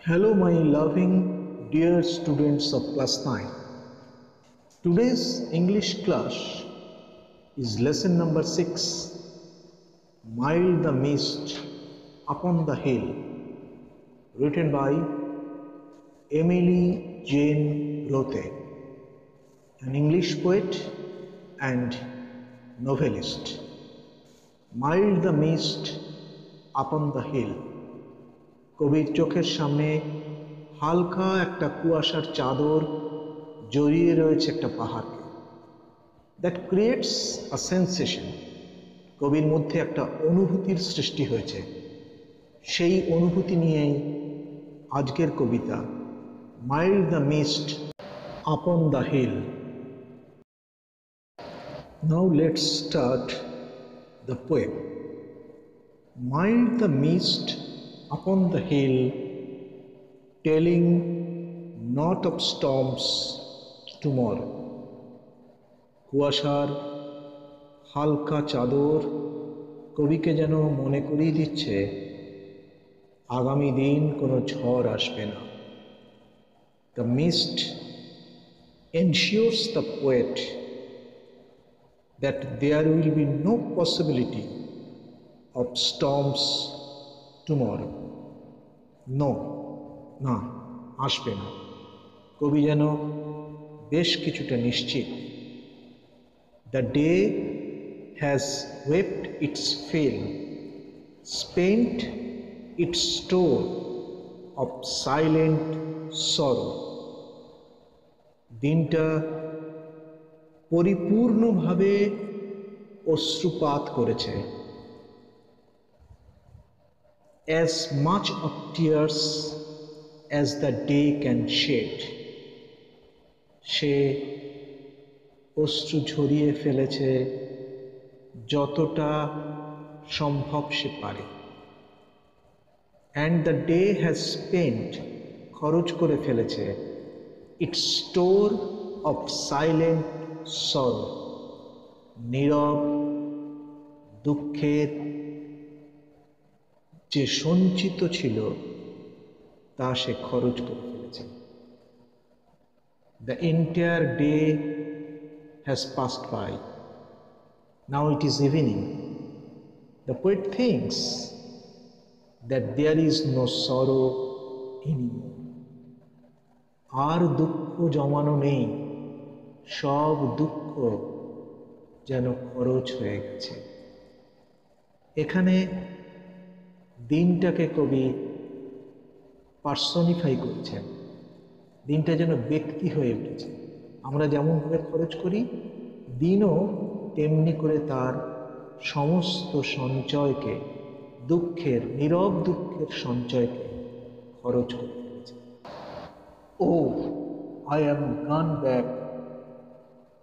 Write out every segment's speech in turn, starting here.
Hello, my loving dear students of class 9. Today's English class is lesson number 6, Mild the Mist Upon the Hill, written by Emily Jane Rothe, an English poet and novelist. Mild the Mist Upon the Hill. কবির চোখের সামনে হালকা একটা কুয়াশার চাদর জড়িয়ে রয়েছে একটা পাহাড়কে। That creates a sensation. কবির মধ্যে একটা অনুভূতির সৃষ্টি হয়েছে। সেই অনুভূতি নিয়েই আজকের কবিতা mild the mist upon the hill. Now let's start the poem. Mild the mist upon the hill, telling not of storms tomorrow. কুয়াশার হালকা চাদর কবিকে যেন মনে করিয়ে দিচ্ছে আগামী দিন কোনো ঝড় আসবে না। The mist ensures the poet that there will be no possibility of storms tomorrow. No, না আসবে না। কবি যেন বেশ কিছুটা নিশ্চিত। The day has wept its fill, spent its store of silent sorrow. দিনটা পরিপূর্ণভাবে অশ্রুপাত করেছে। As much of tears as the day can shed, সে অশ্রু ঝরিয়ে ফেলেছে যতটা সম্ভব সে পারে। And the day has spent, খরচ করে ফেলেছে its store of silent sorrow, নীরব দুঃখের যে সঞ্চিত ছিল তা সে খরচ করে ফেলেছে। The entire day has passed by. Now it is evening. The poet thinks that there is no sorrow anymore. আর দুঃখ জমানো নেই, সব দুঃখ যেন খরচ হয়ে গেছে। এখানে দিনটাকে কবি পার্সনিফাই করছেন। দিনটা যেন ব্যক্তি হয়ে উঠেছে। আমরা যেমনভাবে খরচ করি, দিনও তেমনি করে তার সমস্ত সঞ্চয়কে, দুঃখের নীরব দুঃখের সঞ্চয়কে খরচ করে ফেলেছে। Oh, I am gone back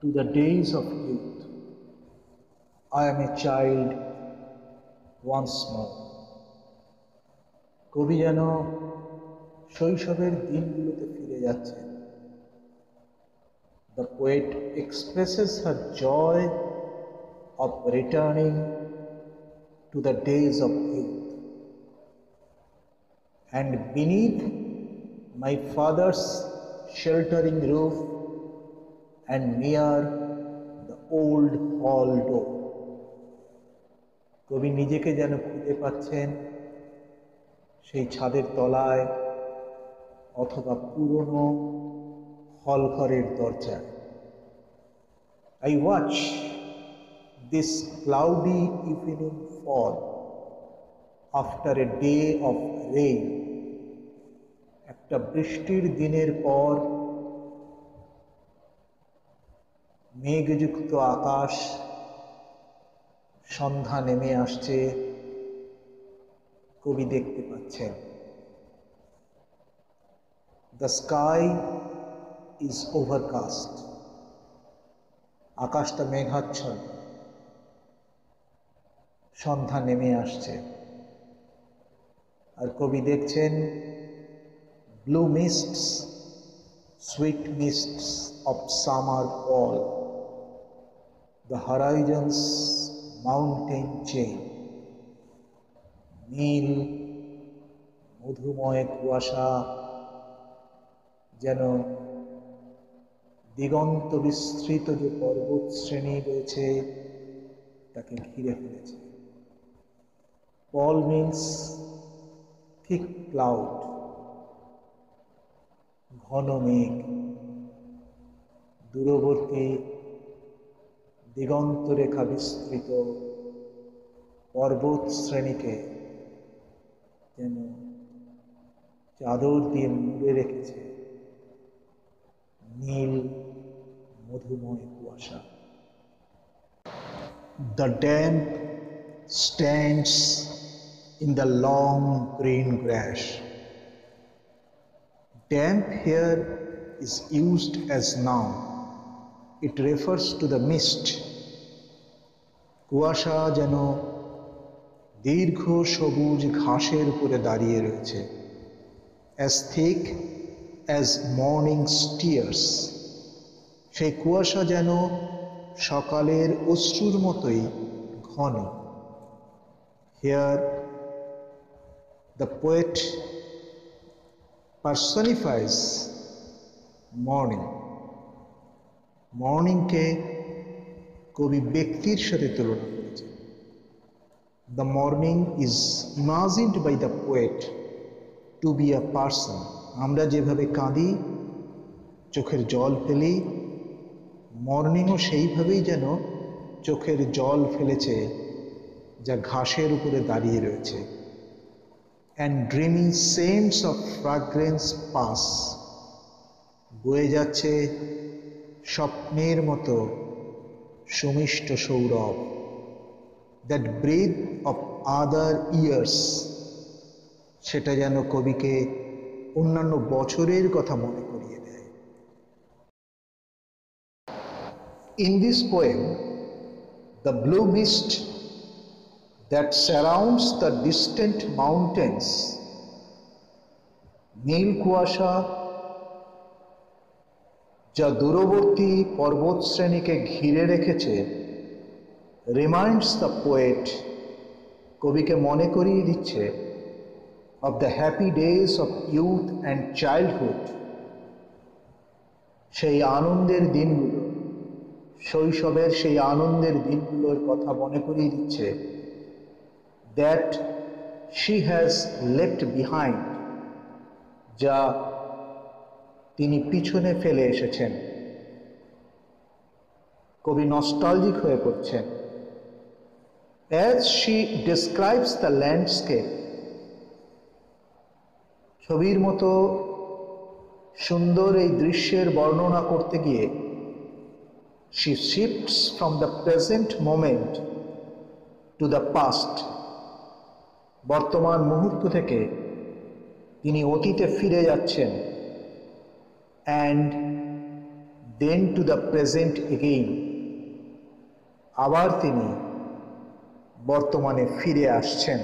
to the days of youth. I am a child once more. কবি যেন শৈশবের দিনগুলোতে ফিরে যাচ্ছেন। The poet expresses her joy of returning to the days of youth. And beneath my father's sheltering roof and near the old hall door. কবি নিজেকে যেন খুঁজে পাচ্ছেন সেই ছাদের তলায় অথবা পুরনো হল ঘরের দরজায়। I watch this cloudy evening fall after a day of rain. একটা বৃষ্টির দিনের পর মেঘযুক্ত আকাশ, সন্ধ্যা নেমে আসছে, কবি দেখতে পাচ্ছেন। The sky is overcast. আকাশটা মেঘাচ্ছন্ন, সন্ধ্যা নেমে আসছে। আর কবি দেখছেন blue mists, sweet mists of summer fall, the horizon's mountain chain, নীল মধুময় কুয়াশা যেন দিগন্ত বিস্তৃত যে পর্বত শ্রেণী রয়েছে তাকে ঘিরে ফেলেছে। পল মিন্স থিক ক্লাউড, ঘন মেঘ, দূরবর্তী দিগন্ত রেখা বিস্তৃত পর্বত শ্রেণীকে যেন চাদর দিয়ে মুড়ে রেখেছে নীল মধুময় কুয়াশা। The damp stands in the long green grass. Damp here is used as noun. It refers to the mist. কুয়াশা যেন দীর্ঘ সবুজ ঘাসের উপরে দাঁড়িয়ে রয়েছে, as thick as morning tears. সেই কুয়াশা যেন সকালের অশ্রুর মতোই ঘন। Here the poet personifies morning. মর্নিংকে কবি ব্যক্তির সাথে তুলনা করেছে। The morning is imagined by the poet to be a person. আমরা যেভাবে কাঁদি, চোখের জল ফেলি, মর্নিংও সেইভাবেই যেন চোখের জল ফেলেছে যা ঘাসের উপরে দাঁড়িয়ে রয়েছে। And dreamy scents of fragrance pass. বয়ে যাচ্ছে স্বপ্নের মতো সুমিষ্ট Sourav. That breath of other years, সেটা যেন কবিকে অন্যান্য বছরের কথা মনে করিয়ে দেয়। In this poem, the blue mist that surrounds the distant mountains, নীল কুয়াশা যা দূরবর্তী পর্বতশ্রেণীকে ঘিরে রেখেছে, রিমাইন্ডস দ্য পোয়েট, কবিকে মনে করিয়ে দিচ্ছে of the happy days of youth and childhood, সেই আনন্দের দিনগুলো, শৈশবের সেই আনন্দের দিনগুলোর কথা মনে করিয়ে দিচ্ছে, that she has left behind, যা তিনি পিছনে ফেলে এসেছেন। কবি নস্টালজিক হয়ে পড়ছেন। As she describes the landscape, ছবির মতো সুন্দর এই দৃশ্যের বর্ণনা করতে গিয়ে she shifts from the present moment to the past. বর্তমান মুহূর্ত থেকে তিনি অতীতে ফিরে যাচ্ছেন, and then to the present again. আবার তিনি বর্তমানে ফিরে আসছেন।